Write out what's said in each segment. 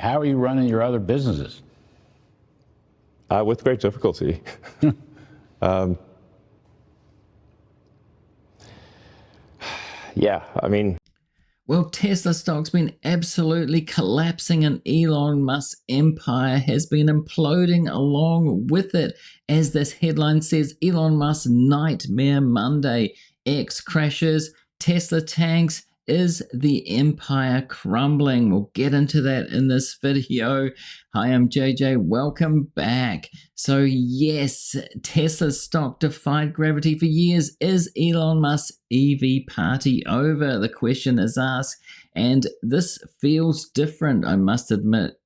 How are you running your other businesses? With great difficulty. Yeah, I mean... Well, Tesla stock's been absolutely collapsing and Elon Musk's empire has been imploding along with it. As this headline says, Elon Musk's Nightmare Monday. X crashes, Tesla tanks, is the empire crumbling? We'll get into that in this video. Hi, I'm JJ. Welcome back. So yes, Tesla stock defied gravity for years. Is Elon Musk's EV party over? The question is asked. And this feels different, I must admit.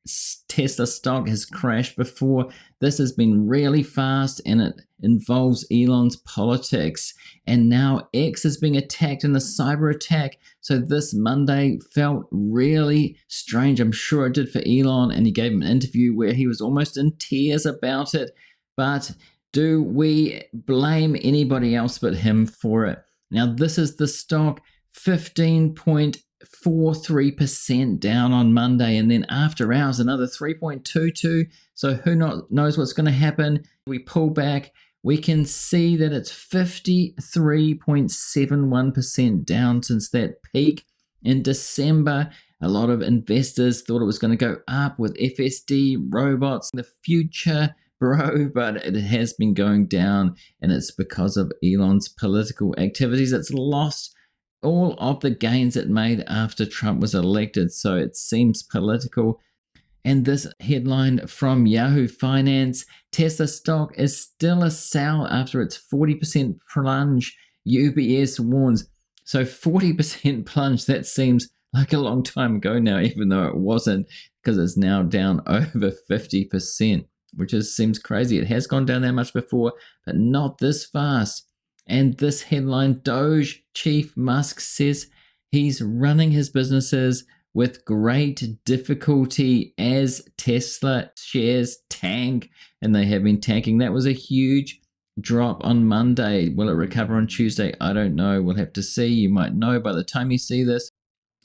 Tesla stock has crashed before. This has been really fast and it involves Elon's politics. And now X is being attacked in a cyber attack. So this Monday felt really strange. I'm sure it did for Elon, and he gave an interview where he was almost in tears about it. But do we blame anybody else but him for it? Now this is the stock, 15.43% down on Monday, and then after hours another 3.22. So who knows what's going to happen. We pull back, we can see that it's 53.71% down since that peak in December. A lot of investors thought it was going to go up with FSD, robots, the future, bro, but it has been going down, and it's because of Elon's political activities. It's lost all of the gains it made after Trump was elected, so it seems political. And this headline from Yahoo Finance, Tesla stock is still a sell after its 40% plunge, UBS warns. So 40% plunge, that seems like a long time ago now, even though it wasn't, because it's now down over 50%, which seems crazy. It has gone down that much before, but not this fast. And this headline, Doge chief Musk says he's running his businesses with great difficulty as Tesla shares tank, and they have been tanking. That was a huge drop on Monday. Will it recover on Tuesday? I don't know. We'll have to see. You might know by the time you see this.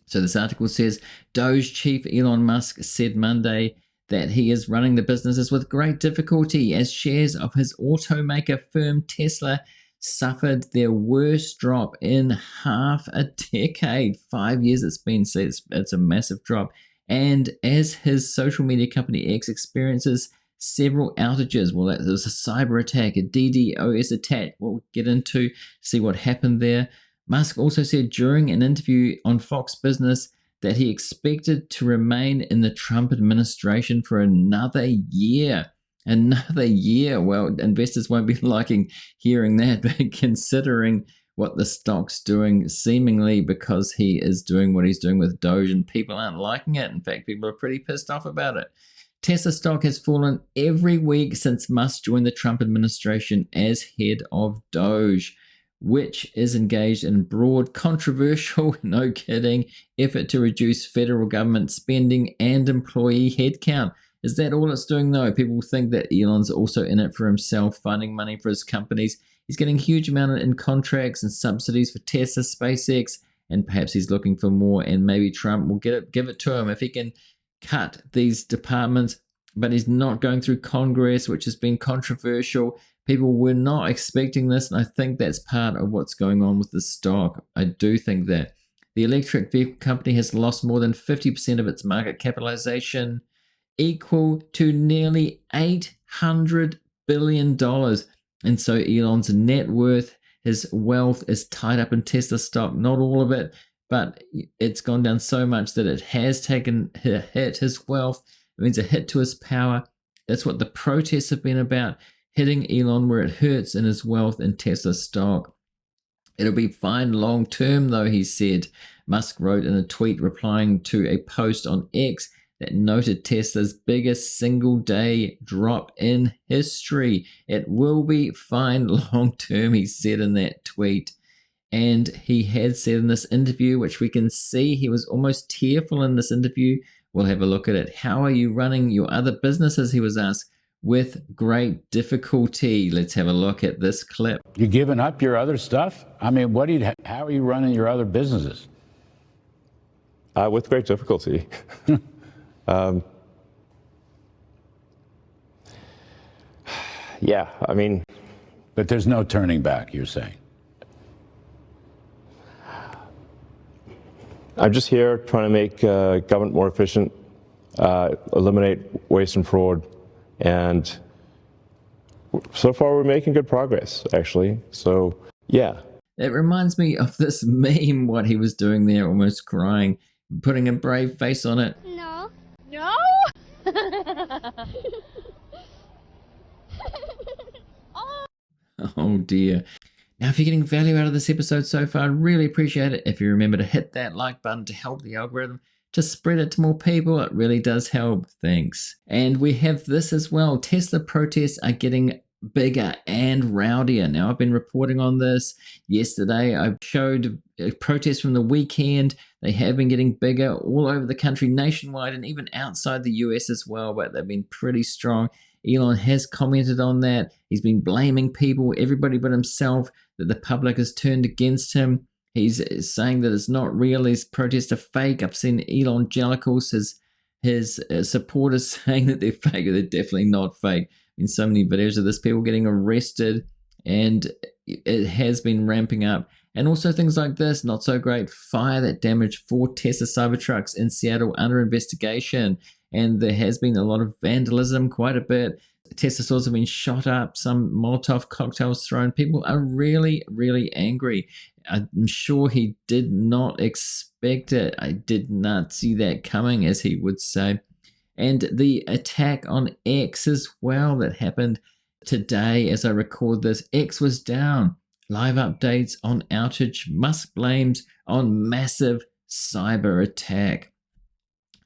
So this article says Doge chief Elon Musk said Monday that he is running the businesses with great difficulty as shares of his automaker firm Tesla suffered their worst drop in half a decade. 5 years it's been, so it's a massive drop. And as his social media company X experiences several outages, well, there was a cyber attack, a DDoS attack, we'll get into, see what happened there. Musk also said during an interview on Fox Business that he expected to remain in the Trump administration for another year. Another year. Well, investors won't be liking hearing that, but considering what the stock's doing, seemingly because he is doing what he's doing with Doge, and people aren't liking it. In fact, people are pretty pissed off about it. Tesla stock has fallen every week since Musk joined the Trump administration as head of Doge, which is engaged in broad, controversial, no kidding, effort to reduce federal government spending and employee headcount. Is that all it's doing? No. People think that Elon's also in it for himself, finding money for his companies. He's getting a huge amount in contracts and subsidies for Tesla, SpaceX, and perhaps he's looking for more, and maybe Trump will give it to him if he can cut these departments. But he's not going through Congress, which has been controversial. People were not expecting this, and I think that's part of what's going on with the stock. I do think that. The electric vehicle company has lost more than 50% of its market capitalization, equal to nearly $800 billion. And so Elon's net worth, his wealth, is tied up in Tesla stock. Not all of it, but it's gone down so much that it has taken a hit. His wealth, it means a hit to his power. That's what the protests have been about, hitting Elon where it hurts in his wealth and Tesla stock. It'll be fine long term, though, he said. Musk wrote in a tweet replying to a post on X that noted Tesla's biggest single day drop in history. It will be fine long term, he said in that tweet. And he had said in this interview, which we can see he was almost tearful in this interview. We'll have a look at it. How are you running your other businesses, he was asked. With great difficulty. Let's have a look at this clip. You giving up your other stuff? I mean, how are you running your other businesses? With great difficulty. yeah, I mean, But there's no turning back, you're saying. I'm just here trying to make government more efficient, eliminate waste and fraud, and so far we're making good progress, actually. So, yeah. It reminds me of this meme, what he was doing there, almost crying, putting a brave face on it. No. No? Oh dear. Now, if you're getting value out of this episode so far, I'd really appreciate it if you remember to hit that like button to help the algorithm, to spread it to more people. It really does help. Thanks. And we have this as well. Tesla protests are getting bigger and rowdier. Now, I've been reporting on this. Yesterday, I showed protests from the weekend. They have been getting bigger all over the country, nationwide, and even outside the US as well, but they've been pretty strong. Elon has commented on that. He's been blaming people, everybody but himself, that the public has turned against him. He's saying that it's not real. These protests are fake. I've seen Elon Jellicles, his supporters, saying that they're fake. They're definitely not fake. I've seen so many videos of this, people getting arrested, and it has been ramping up. And also things like this, not so great. Fire that damaged 4 Tesla Cybertrucks in Seattle under investigation. And there has been a lot of vandalism, quite a bit. Tesla stores have been shot up, some Molotov cocktails thrown. People are really, really angry. I'm sure he did not expect it. I did not see that coming, as he would say. And the attack on X as well that happened today as I record this. X was down. Live updates on outage. Musk blames on massive cyber attack.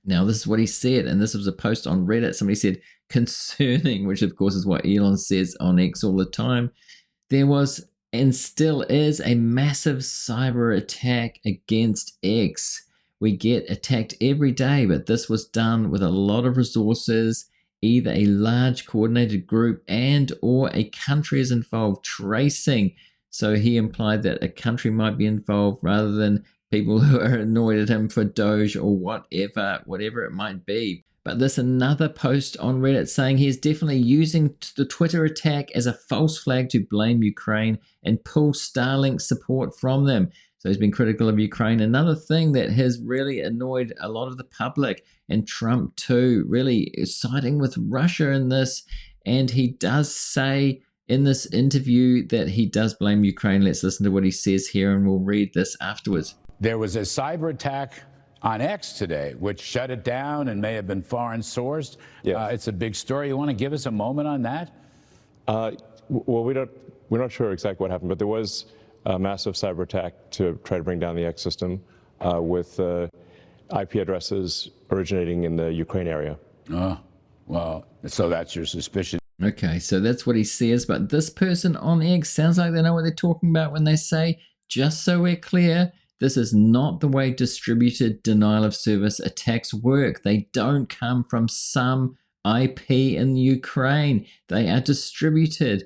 Now, this is what he said, and this was a post on Reddit. Somebody said, concerning, which of course is what Elon says on X all the time. There was and still is a massive cyber attack against X. We get attacked every day, but this was done with a lot of resources, either a large coordinated group and or a country is involved tracing. So he implied that a country might be involved rather than people who are annoyed at him for Doge or whatever it might be. But there's another post on Reddit saying he's definitely using the Twitter attack as a false flag to blame Ukraine and pull Starlink support from them. So he's been critical of Ukraine. Another thing that has really annoyed a lot of the public, and Trump too, really siding with Russia in this. And he does say in this interview that he does blame Ukraine. Let's listen to what he says here, and we'll read this afterwards. There was a cyber attack on X today, which shut it down and may have been foreign sourced. Yes. It's a big story. You want to give us a moment on that? Well, we're not sure exactly what happened, but there was a massive cyber attack to try to bring down the X system with IP addresses originating in the Ukraine area. Oh, well, so that's your suspicion. Okay, so that's what he says, but this person on X sounds like they know what they're talking about when they say, just so we're clear, this is not the way distributed denial of service attacks work. They don't come from some IP in Ukraine. They are distributed.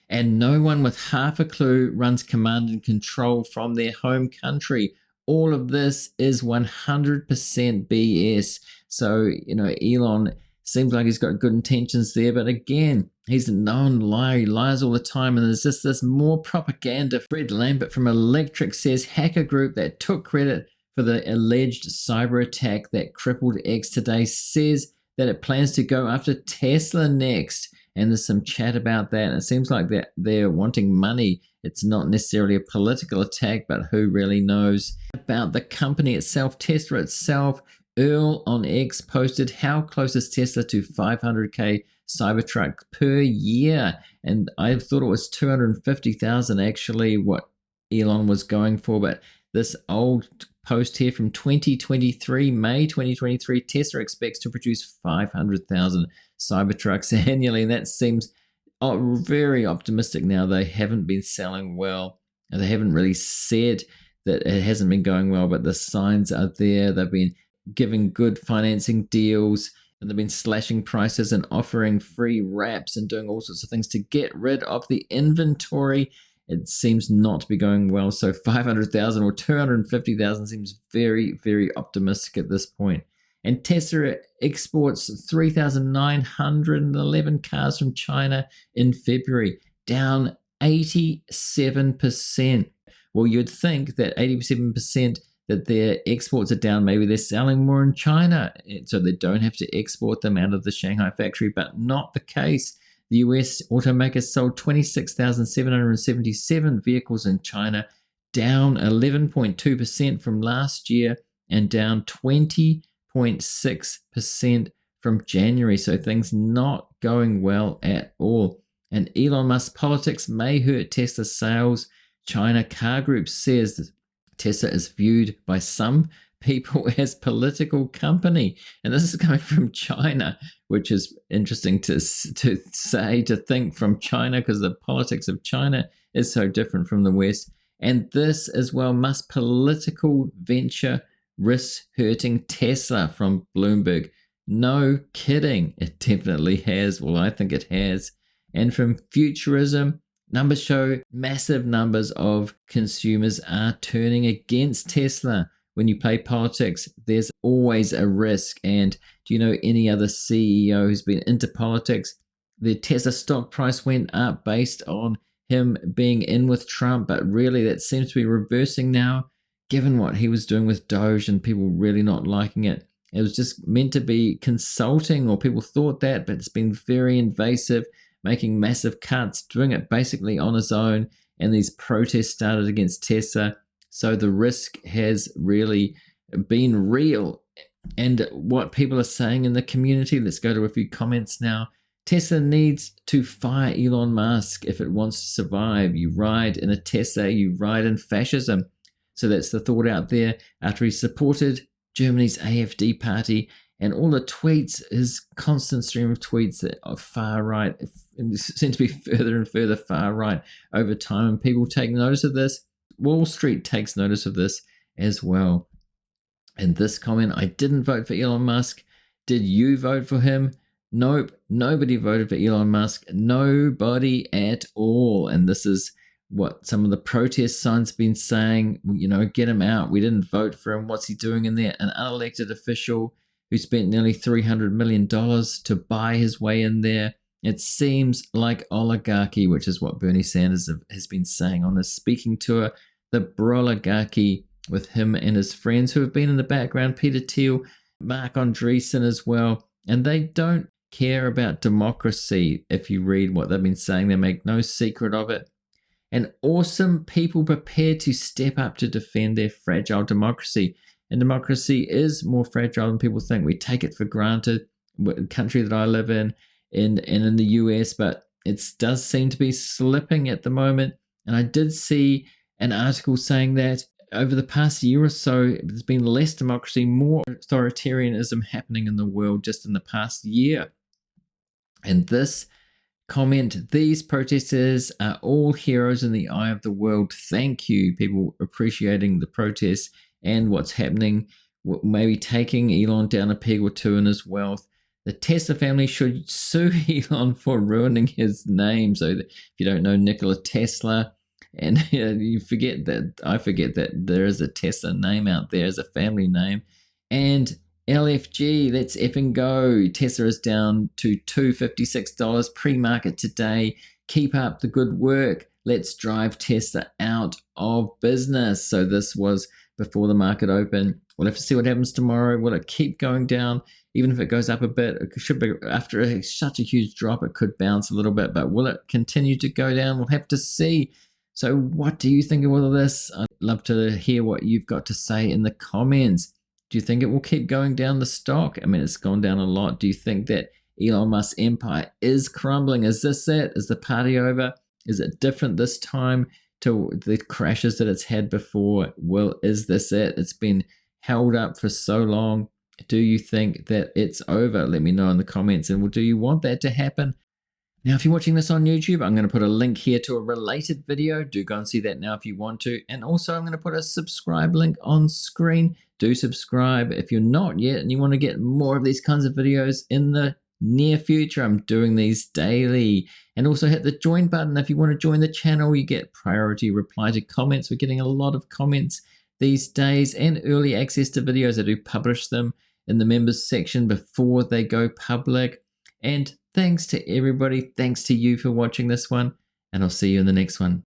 And no one with half a clue runs command and control from their home country. All of this is 100% BS. So, Elon seems like he's got good intentions there, but again, he's a known liar. He lies all the time, and there's just this more propaganda. Fred Lambert from Electric says hacker group that took credit for the alleged cyber attack that crippled X today says that it plans to go after Tesla next. And there's some chat about that. And it seems like they're wanting money. It's not necessarily a political attack, but who really knows about the company itself, Tesla itself. Earl on X posted, how close is Tesla to 500K Cybertruck per year? And I thought it was 250,000 actually what Elon was going for. But this old post here from 2023, May 2023, Tesla expects to produce 500,000 Cybertrucks annually. And that seems very optimistic now. They haven't been selling well. And they haven't really said that it hasn't been going well, but the signs are there. They've been giving good financing deals, and they've been slashing prices and offering free wraps and doing all sorts of things to get rid of the inventory. It seems not to be going well. So 500,000 or 250,000 seems very, very optimistic at this point. And Tesla exports 3,911 cars from China in February, down 87%. Well, you'd think that 87% that their exports are down, maybe they're selling more in China, so they don't have to export them out of the Shanghai factory, but not the case. The US automakers sold 26,777 vehicles in China, down 11.2% from last year and down 20.6% from January. So things not going well at all. And Elon Musk's politics may hurt Tesla sales. China Car Group says Tesla is viewed by some people as political company. And this is coming from China, which is interesting to think from China, because the politics of China is so different from the West. And this as well, Musk's political venture risks hurting Tesla, from Bloomberg. No kidding. It definitely has. Well, I think it has. And from Futurism, numbers show massive numbers of consumers are turning against Tesla. When you play politics, there's always a risk. And do you know any other CEO who's been into politics? The Tesla stock price went up based on him being in with Trump, but really that seems to be reversing now, given what he was doing with Doge and people really not liking it. It was just meant to be consulting, or people thought that, but it's been very invasive, making massive cuts, doing it basically on his own, and these protests started against Tesla. So the risk has really been real. And what people are saying in the community, let's go to a few comments now. Tesla needs to fire Elon Musk if it wants to survive. You ride in a Tesla, you ride in fascism. So that's the thought out there after he supported Germany's AfD party, and all the tweets, his constant stream of tweets that are far right, seem to be further and further far right over time, and people take notice of this. Wall Street takes notice of this as well. And this comment, I didn't vote for Elon Musk. Did you vote for him? Nope, nobody voted for Elon Musk. Nobody at all. And this is what some of the protest signs have been saying. You know, get him out. We didn't vote for him. What's he doing in there? An unelected official who spent nearly $300 million to buy his way in there. It seems like oligarchy, which is what Bernie Sanders has been saying on his speaking tour. The broligarchy, with him and his friends who have been in the background, Peter Thiel, Mark Andreessen as well. And they don't care about democracy. If you read what they've been saying, they make no secret of it. And awesome people prepared to step up to defend their fragile democracy. And democracy is more fragile than people think. We take it for granted. The country that I live in the US, but it does seem to be slipping at the moment. And I did see an article saying that over the past year or so, there's been less democracy, more authoritarianism happening in the world just in the past year. And this comment, these protesters are all heroes in the eye of the world. Thank you. People appreciating the protests and what's happening, maybe taking Elon down a peg or two in his wealth. The Tesla family should sue Elon for ruining his name. So that if you don't know Nikola Tesla, and you forget that, I forget that there is a Tesla name out there as a family name. And LFG, let's effing go. Tesla is down to $256 pre-market today. Keep up the good work. Let's drive Tesla out of business. So this was before the market opened. We'll have to see what happens tomorrow. Will it keep going down? Even if it goes up a bit, it should be, after such a huge drop, it could bounce a little bit. But will it continue to go down? We'll have to see. So what do you think of all of this? I'd love to hear what you've got to say in the comments. Do you think it will keep going down, the stock? I mean, it's gone down a lot. Do you think that Elon Musk's empire is crumbling? Is this it? Is the party over? Is it different this time to the crashes that it's had before? Well, is this it? It's been held up for so long. Do you think that it's over? Let me know in the comments. And do you want that to happen? Now, if you're watching this on YouTube, I'm going to put a link here to a related video. Do go and see that now if you want to. And also, I'm going to put a subscribe link on screen. Do subscribe if you're not yet and you want to get more of these kinds of videos in the near future. I'm doing these daily. And also hit the join button. If you want to join the channel, you get priority reply to comments. We're getting a lot of comments these days and early access to videos. I do publish them in the members section before they go public. And thanks to everybody. Thanks to you for watching this one. And I'll see you in the next one.